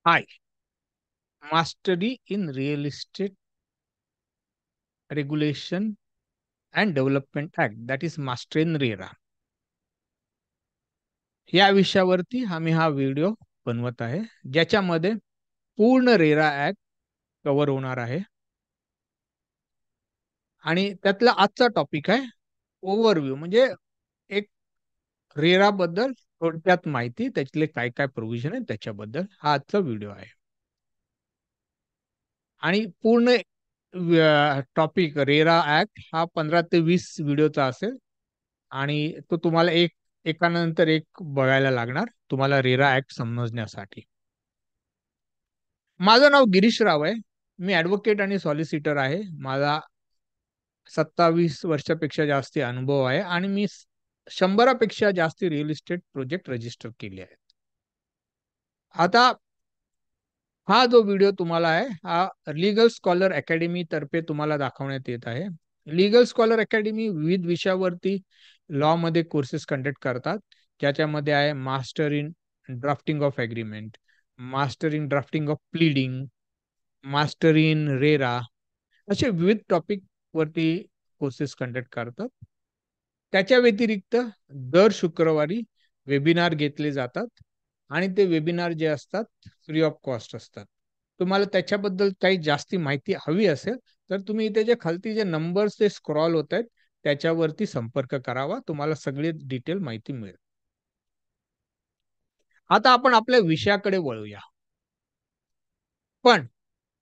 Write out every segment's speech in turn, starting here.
Hi, Mastery in Real Estate Regulation and Development Act, that is Master in RERA. या विषयावरती आम्ही हा video बनवत आहे, ज्याच्यामध्ये पूर्ण रेरा ऍक्ट कव्हर होणार आहे. आणि त्यातला आजचा टॉपिक आहे ओव्हरव्ह्यू, म्हणजे एक रेरा बद्दल थोडक्यात माहिती, त्यातले काय काय प्रोव्हिजन आहे त्याच्याबद्दल हा आजचा व्हिडिओ आहे. आणि पूर्ण टॉपिक रेरा ऍक्ट हा 15 ते 20 व्हिडिओचा असेल आणि तो तुम्हाला एकानंतर एक बघायला लागणार तुम्हाला रेरा ऍक्ट समजण्यासाठी. माझं नाव गिरीश राव आहे. मी ॲडव्होकेट आणि सॉलिसिटर आहे. माझा 27 वर्षापेक्षा जास्ती अनुभव आहे आणि मी 100पेक्षा जास्ती रिअल इस्टेट प्रोजेक्ट रजिस्टर केले आहेत. आता हा जो व्हिडिओ तुम्हाला आहे हा लीगल स्कॉलर अकॅडमी तर्फे तुम्हाला दाखवण्यात येत आहे. लीगल स्कॉलर अकॅडमी विविध विषयावरती लॉ मध्ये कोर्सेस कंडक्ट करतात, ज्याच्यामध्ये आहे master in drafting of agreement, master in drafting of pleading, master in RERA, असे विविध टॉपिक वरती कोर्सेस कंडक्ट करतात. त्याच्या व्यतिरिक्त दर शुक्रवारी वेबिनार घेतले जातात आणि ते वेबिनार जे असतात फ्री ऑफ कॉस्ट असतात. तुम्हाला त्याच्याबद्दल काही जास्ती माहिती हवी असेल तर तुम्ही इथे जे खालती जे नंबर्स ते स्क्रॉल होत आहेत त्याच्यावरती संपर्क करावा, तुम्हाला सगळी डिटेल माहिती मिळेल. आता आपण आपल्या विषयाकडे वळूया. पण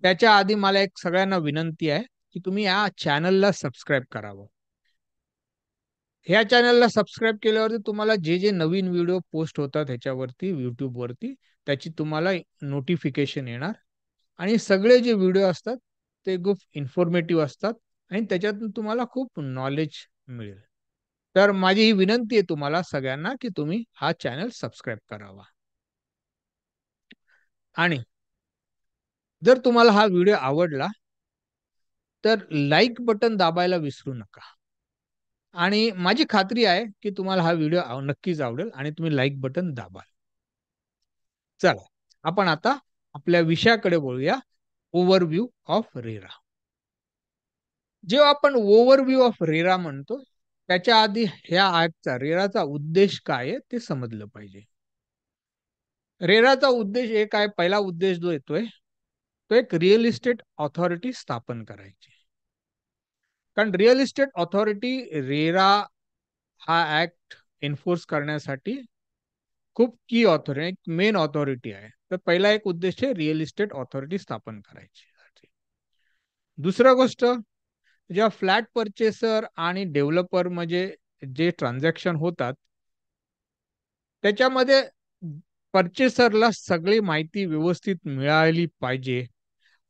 त्याच्या आधी मला एक सगळ्यांना विनंती आहे की तुम्ही या चॅनलला सबस्क्राईब करावं. ह्या चॅनलला सबस्क्राईब केल्यावरती तुम्हाला जे जे नवीन व्हिडिओ पोस्ट होतात ह्याच्यावरती यूट्यूबवरती त्याची तुम्हाला नोटिफिकेशन येणार आणि सगळे जे व्हिडिओ असतात ते खूप इन्फॉर्मेटिव्ह असतात आणि त्याच्यातून तुम्हाला खूप नॉलेज मिळेल. तर माझी ही विनंती आहे तुम्हाला सगळ्यांना की तुम्ही हा चॅनल सबस्क्राईब करावा. आणि जर तुम्हाला हा व्हिडिओ आवडला तर लाईक बटन दाबायला विसरू नका. आणि माझी खात्री आहे की तुम्हाला हा व्हिडिओ नक्कीच आवडेल आणि तुम्ही लाईक बटन दाबाल. चला आपण आता आपल्या विषयाकडे बोलूया, ओव्हरव्ह्यू ऑफ रेरा. जेव्हा आपण ओव्हरव्ह्यू ऑफ रेरा म्हणतो त्याच्या आधी ह्या ऍक्टचा रेराचा उद्देश काय आहे ते समजलं पाहिजे. रेराचा उद्देश एक आहे, पहिला उद्देश जो येतोय तो एक रिअल इस्टेट ऑथॉरिटी स्थापन करायची. कारण रिअल इस्टेट ऑथॉरिटी रेरा हा ऍक्ट एन्फोर्स करण्यासाठी खूप की ऑथॉरिटी, मेन ऑथॉरिटी आहे. तर पहिला एक उद्देश आहे रिअल इस्टेट ऑथॉरिटी स्थापन करायची. दुसरा गोष्ट, जेव्हा फ्लॅट परचेसर आणि डेव्हलपर म्हणजे जे ट्रान्झॅक्शन होतात त्याच्यामध्ये परचेसरला सगळी माहिती व्यवस्थित मिळाली पाहिजे,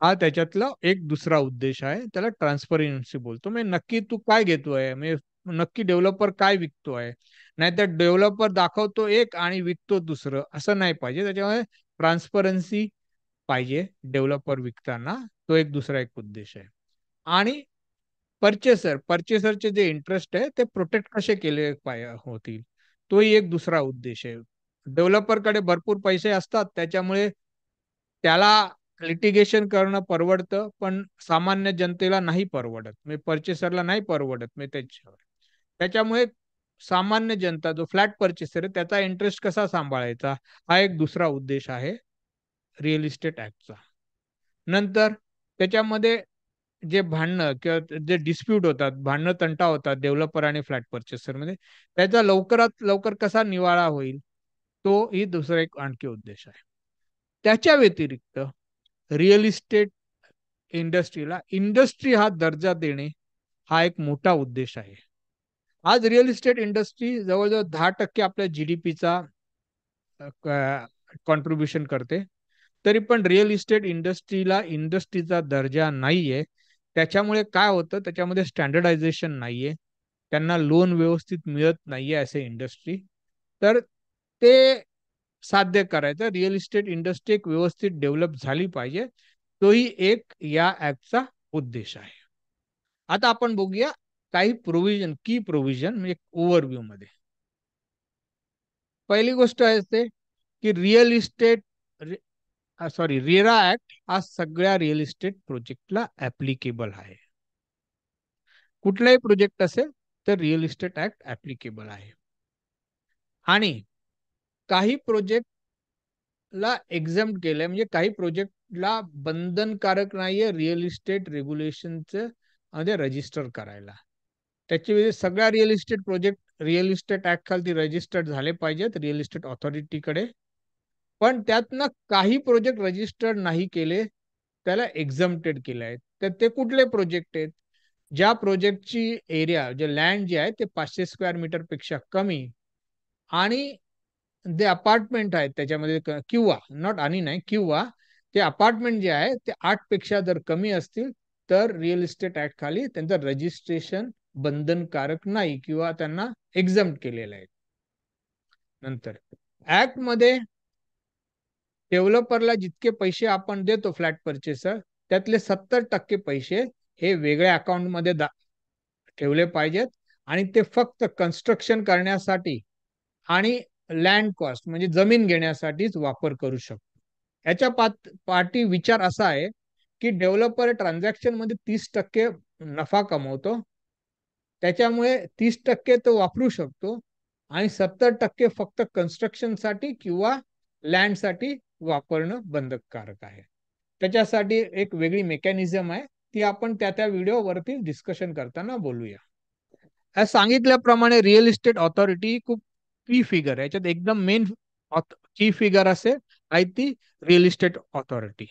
हा त्याच्यातला एक दुसरा उद्देश आहे. त्याला ट्रान्सपरन्सी बोलतो. म्हणजे नक्की तू काय घेतोय, म्हणजे नक्की डेव्हलपर काय विकतोय, नाहीतर डेव्हलपर दाखवतो एक आणि विकतो दुसरं, असं नाही पाहिजे. त्याच्यामुळे ट्रान्सपरन्सी पाहिजे डेव्हलपर विकताना, तो एक दुसरा एक उद्देश आहे. आणि परचेसरचे जे इंटरेस्ट आहे ते प्रोटेक्ट कसे केले होतील, तोही एक दुसरा उद्देश आहे. डेव्हलपरकडे भरपूर पैसे असतात त्याच्यामुळे त्याला लिटिगेशन करणं परवडतं, पण सामान्य जनतेला नाही परवडत, म्हणजे परचेसरला नाही परवडत. त्याच्यामुळे सामान्य जनता जो फ्लॅट परचेसर आहे त्याचा इंटरेस्ट कसा सांभाळायचा, हा एक दुसरा उद्देश आहे रिअल इस्टेट ऍक्टचा. नंतर त्याच्यामध्ये जे भांडणं किंवा जे डिस्प्यूट होतात, भांडणं तंटा होतात डेव्हलपर आणि फ्लॅट परचेसर मध्ये, त्याचा लवकरात लवकर कसा निवाळा होईल, तो ही दुसरा एक आणखी उद्देश आहे. त्याच्या व्यतिरिक्त रिअल इस्टेट इंडस्ट्रीला इंडस्ट्री हा दर्जा देणे हा एक मोठा उद्देश आहे. आज रिअल इस्टेट इंडस्ट्री जवळजवळ 10% आपल्या जीडीपीचा कॉन्ट्रीब्युशन करते. तरी पण रिअल इस्टेट इंडस्ट्रीला इंडस्ट्रीचा दर्जा नाहीये. त्याच्यामुळे काय होतं, त्याच्यामध्ये स्टँडर्डायझेशन नाहीये, त्यांना लोन व्यवस्थित मिळत नाहीये असे इंडस्ट्री. तर ते साध्य करायचं, रिअल इस्टेट इंडस्ट्री एक व्यवस्थित डेव्हलप झाली पाहिजे, तोही एक या ऍक्टचा उद्देश आहे. आता आपण बघूया काही प्रोव्हिजन, की प्रोव्हिजन म्हणजे ओव्हरव्ह्यू मध्ये. पहिली गोष्ट असते की real estate sorry, RERA act हा सगळ्या रिअल इस्टेट प्रोजेक्टला ऍप्लिकेबल आहे. कुठलाही प्रोजेक्ट असेल तर रिअल इस्टेट ऍक्ट ऍप्लिकेबल आहे. आणि काही प्रोजेक्टला एक्झम्प्ट केलंय, म्हणजे काही प्रोजेक्टला बंधनकारक नाहीये रिअल इस्टेट रेग्युलेशनचं मध्ये रजिस्टर करायला. त्याची सगळ्या real estate project real estate act खाली रजिस्टर्ड झाले पाहिजेत रिअल इस्टेट ऑथॉरिटीकडे. पण त्यातनं काही प्रोजेक्ट रजिस्टर्ड नाही केले, त्याला एक्झम्प्टेड केले आहेत. तर ते कुठले प्रोजेक्ट आहेत? ज्या प्रोजेक्टची एरिया, जे लँड जे आहे ते 500 स्क्वेअर मीटर पेक्षा कमी, आणि जे अपार्टमेंट आहेत त्याच्यामध्ये किंवा नॉट आणि नाही, किंवा ते अपार्टमेंट जे आहे ते 8 पेक्षा जर कमी असतील तर रिअल इस्टेट ऍक्ट खाली त्यांचं रजिस्ट्रेशन बंधनकारक नाही किंवा त्यांना एक्झम्प्ट केलेलं आहे. नंतर ऍक्ट मध्ये डेव्हलपरला जितके पैसे आपण देतो फ्लॅट परचेसर, त्यातले 70% पैसे हे वेगळ्या अकाउंटमध्ये ठेवले पाहिजेत, आणि ते फक्त कन्स्ट्रक्शन करण्यासाठी आणि लँड कॉस्ट म्हणजे जमीन घेण्यासाठीच वापर करू शकतो. याच्या पाठी विचार असा आहे की डेव्हलपर ट्रान्झॅक्शन मध्ये 30% नफा कमवतो, त्याच्यामुळे 30% तो वापरू शकतो, आणि 70% फक्त कन्स्ट्रक्शनसाठी किंवा लँडसाठी वापरणं बंधनकारक आहे. त्याच्यासाठी एक वेगळी मेकॅनिझम आहे, ती आपण त्या व्हिडिओवरती डिस्कशन करताना बोलूया. आज सांगितल्याप्रमाणे रिअल इस्टेट ऑथॉरिटी खूप की फिगर आहे, याच्यात एकदम मेन की फिगर असे आहे ती रिअल इस्टेट ऑथॉरिटी.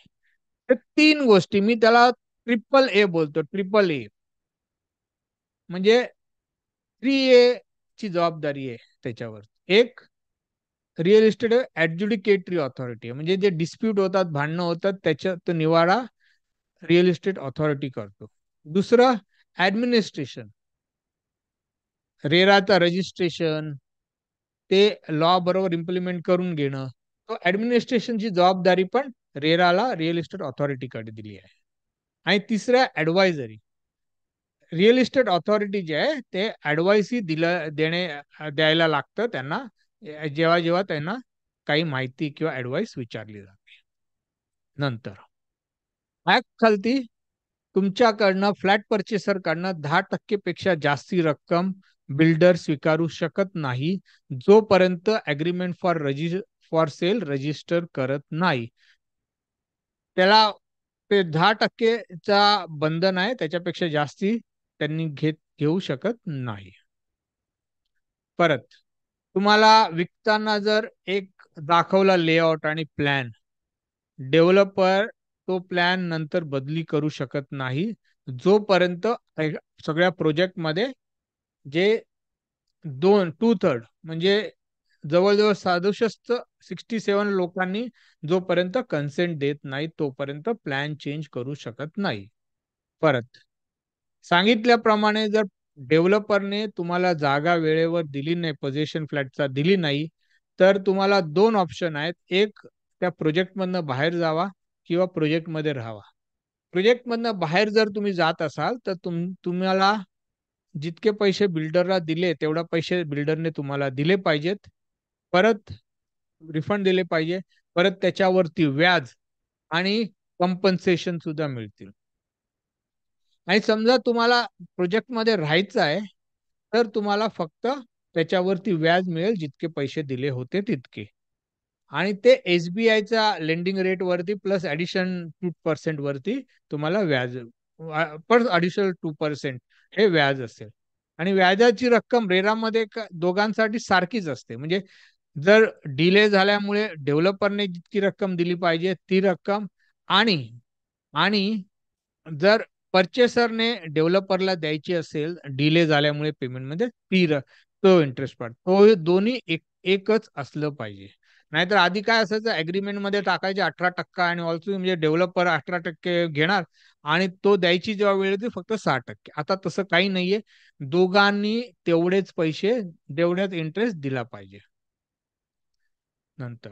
तर 3 गोष्टी मी त्याला ट्रिपल ए बोलतो. ट्रिपल ए म्हणजे 3A ची जबाबदारी आहे त्याच्यावर. एक, रिअल इस्टेट ऍडज्युडिकेटरी ऑथॉरिटी आहे, म्हणजे जे डिस्प्यूट होतात, भांडणं होतात, त्याच्यात निवाडा रिअल इस्टेट ऑथॉरिटी करतो. दुसरं, ऍडमिनिस्ट्रेशन, रेराचं रजिस्ट्रेशन ते लॉ बरोबर इम्प्लिमेंट करून घेणं, तो ऍडमिनिस्ट्रेशनची जबाबदारी पण रेराला रिअल इस्टेट ऑथॉरिटीकडे दिली आहे. आणि तिसऱ्या, ऍडवायझरी, रिअल इस्टेट ऑथॉरिटी जे आहे ते ऍडवाइसही द्यायला लागतं त्यांना, जेव्हा जेव्हा त्यांना काही माहिती किंवा ऍडवाइस विचारली जाते. नंतर ऍक्ट खालती तुमच्याकडनं फ्लॅट परचेसर कडनं 10% पेक्षा जास्ती रक्कम बिल्डर स्वीकारू शकत नाही, जोपर्यंत अग्रीमेंट फॉर सेल रजिस्टर करत नाही. त्याला ते 10%चा बंधन आहे, त्याच्यापेक्षा जास्ती त्यांनी घेऊ शकत नाही. परत तुम्हाला विकताना जर एक दाखवला लेआउट आणि प्लॅन, डेव्हलपर तो प्लॅन नंतर बदली करू शकत नाही, जोपर्यंत सगळ्या प्रोजेक्टमध्ये जे 2/3 म्हणजे जवळजवळ 67 लोकांनी जोपर्यंत कन्सेंट देत नाही तोपर्यंत प्लॅन चेंज करू शकत नाही. परत सांगितल्याप्रमाणे जर डेव्हलपरने तुम्हाला जागा वेळेवर दिली नाही, पोझिशन फ्लॅटचा दिली नाही, तर तुम्हाला 2 ऑप्शन आहेत. एक, त्या प्रोजेक्टमधनं बाहेर जावा किंवा प्रोजेक्टमध्ये राहावा. प्रोजेक्टमधनं बाहेर जर तुम्ही जात असाल तर तुम्हाला जितके पैसे बिल्डरला दिले तेवढा पैसे बिल्डरने तुम्हाला दिले पाहिजेत, परत रिफंड दिले पाहिजे, परत त्याच्यावरती व्याज आणि कॉम्पन्सेशन सुद्धा मिळतील. आणि समजा तुम्हाला प्रोजेक्टमध्ये राहायचं आहे, तर तुम्हाला फक्त त्याच्यावरती व्याज मिळेल जितके पैसे दिले होते तितके, आणि ते SBIचा लेंडिंग रेट वरती प्लस ऍडिशन 2% वरती तुम्हाला व्याज, पर ऍडिशनल 2% हे व्याज असेल. आणि व्याजाची रक्कम रेरामध्ये दोघांसाठी सारखीच असते, म्हणजे जर डिले झाल्यामुळे डेव्हलपरने जितकी रक्कम दिली पाहिजे ती रक्कम, आणि आणि जर परचेसरने डेव्हलपरला द्यायची असेल डिले झाल्यामुळे पेमेंटमध्ये, तो इंटरेस्ट पार्ट, तो दोन्ही एकच असलं पाहिजे. नाहीतर आधी काय असायचं, अग्रीमेंट मध्ये टाकायचे 18% आणि ऑल्सो म्हणजे डेव्हलपर 18% घेणार, आणि तो द्यायची जेव्हा वेळ येते फक्त 6%. आता तसं काही नाहीये, दोघांनी तेवढेच पैसे, तेवढ्याच इंटरेस्ट दिला पाहिजे. नंतर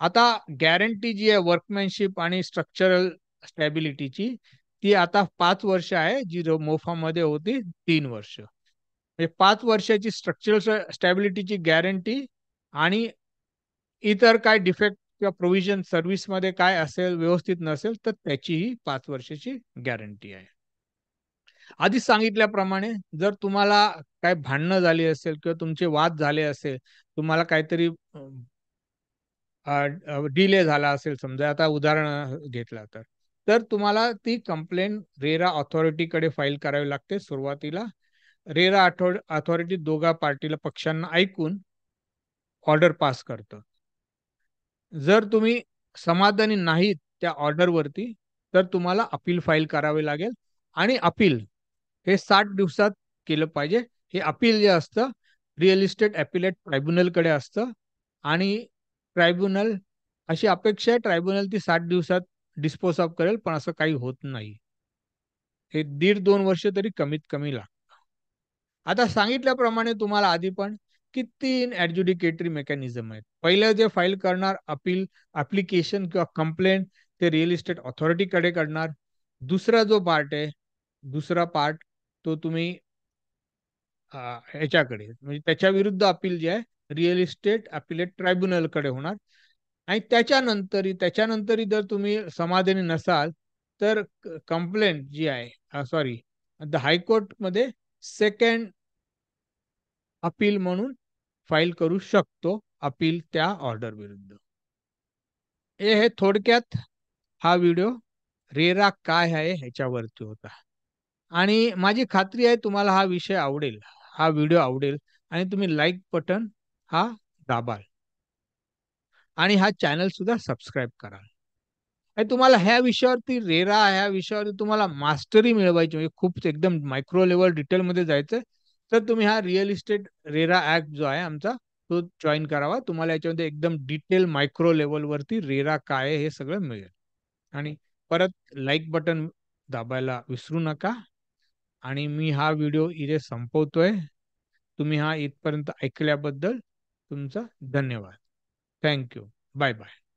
आता गॅरंटी जी आहे वर्कमॅनशिप आणि स्ट्रक्चरल स्टॅबिलिटीची, ती आता 5 वर्ष आहे, जी मोफा मध्ये होती 3 वर्ष. म्हणजे 5 वर्षाची स्ट्रक्चरल स्टॅबिलिटीची गॅरंटी, आणि इतर काय डिफेक्ट किंवा प्रोव्हिजन सर्व्हिसमध्ये काय असेल, व्यवस्थित नसेल, तर त्याचीही 5 वर्षाची गॅरंटी आहे. आधीच सांगितल्याप्रमाणे जर तुम्हाला काय भांडणं झाली असेल किंवा तुमचे वाद झाले असेल, तुम्हाला काहीतरी डिले झाला असेल, समजा आता उदाहरण घेतलं तर. तर तुम्हाला ती कंप्लेंट रेरा ऑथॉरिटीकडे फाईल करावी लागते सुरुवातीला. रेरा अथॉरिटी दोघा पार्टीला पक्षांना ऐकून ऑर्डर पास करतं. जर तुम्ही समाधानी नाहीत त्या ऑर्डरवरती, तर तुम्हाला अपील फाईल करावे लागेल आणि अपील हे 60 दिवसात केलं पाहिजे. हे अपील जे असतं, रिअल इस्टेट ॲपिलेट ट्रायब्युनलकडे असतं आणि ट्रायब्युनल अशी अपेक्षा आहे, ट्रायब्युनल ती 60 दिवसात डिस्पोज ऑफ करेल, पण असं काही होत नाही. हे 1.5-2 वर्ष तरी कमीत कमी लागतात. आता सांगितल्याप्रमाणे तुम्हाला आधी पण की 3 ॲडज्युडिकेटरी मेकॅनिझम आहेत. पहिलं जे फाईल करणार अपील ॲप्लिकेशन किंवा कंप्लेंट ते रिअल इस्टेट ऑथॉरिटीकडे करणार. दुसरा जो पार्ट आहे, दुसरा पार्ट तो तुम्ही ह्याच्याकडे म्हणजे त्याच्याविरुद्ध अपील जे आहे, रिअल इस्टेट ॲपिलेट ट्रायब्युनलकडे होणार आणि त्याच्यानंतरही जर तुम्ही समाधानी नसाल, तर कंप्लेंट जी आहे सॉरी द हायकोर्टमध्ये सेकंड अपील म्हणून फाईल करू शकतो, अपील त्या ऑर्डर विरुद्ध. हे थोडक्यात हा व्हिडिओ रेरा काय आहे ह्याच्यावरती होता. आणि माझी खात्री आहे तुम्हाला हा विषय आवडेल, हा व्हिडिओ आवडेल आणि तुम्ही लाईक बटन हा दाबाल आणि हा चॅनल सुद्धा सबस्क्राईब कराल. आणि तुम्हाला ह्या विषयावरती ह्या विषयावरती तुम्हाला मास्टरी मिळवायची म्हणजे खूप एकदम मायक्रो लेव्हल डिटेलमध्ये जायचं, तर तुम्ही हा रिअल इस्टेट रेरा ॲप जो आहे आमचा, तो जॉइन करावा. तुम्हाला याच्यामध्ये एकदम डिटेल मायक्रो लेव्हलवरती रेरा काय आहे हे सगळं मिळेल. आणि परत लाईक बटन दाबायला विसरू नका. आणि मी हा व्हिडिओ इथे संपवतोय. तुम्ही हा इथपर्यंत ऐकल्याबद्दल तुमचा धन्यवाद. Thank you. Bye bye.